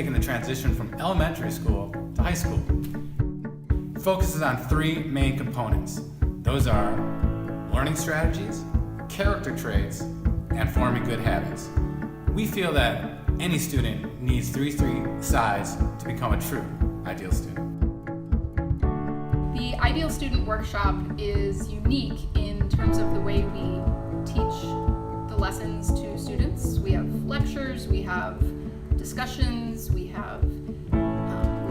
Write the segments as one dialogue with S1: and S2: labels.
S1: making the transition from elementary school to high school. It focuses on three main components. Those are learning strategies, character traits, and forming good habits. We feel that any student needs three sides to become a true ideal student.
S2: The Ideal Student Workshop is unique in terms of the way we teach the lessons to students. We have lectures, we have discussions, we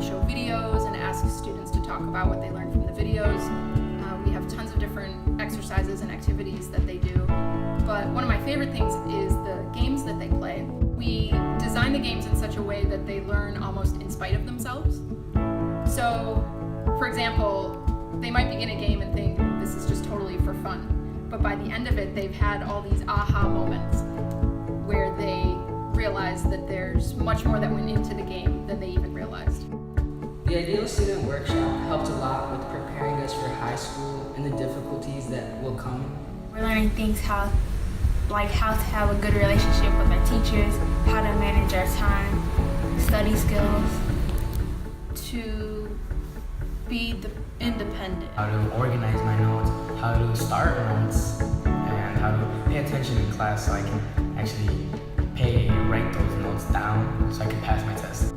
S2: show videos and ask students to talk about what they learned from the videos. We have tons of different exercises and activities that they do. But one of my favorite things is the games that they play. We design the games in such a way that they learn almost in spite of themselves. So, for example, they might begin a game and think this is just totally for fun. But by the end of it, they've had all these aha moments where they realize that there's much more that went into the game than they even realized.
S3: The Ideal Student Workshop helped a lot with preparing us for high school and the difficulties that will come.
S4: We're learning things how to have a good relationship with our teachers, how to manage our time, study skills.
S5: To be independent.
S6: How to organize my notes, how to start notes, and how to pay attention in class so I can actually write those notes down so I can pass my test.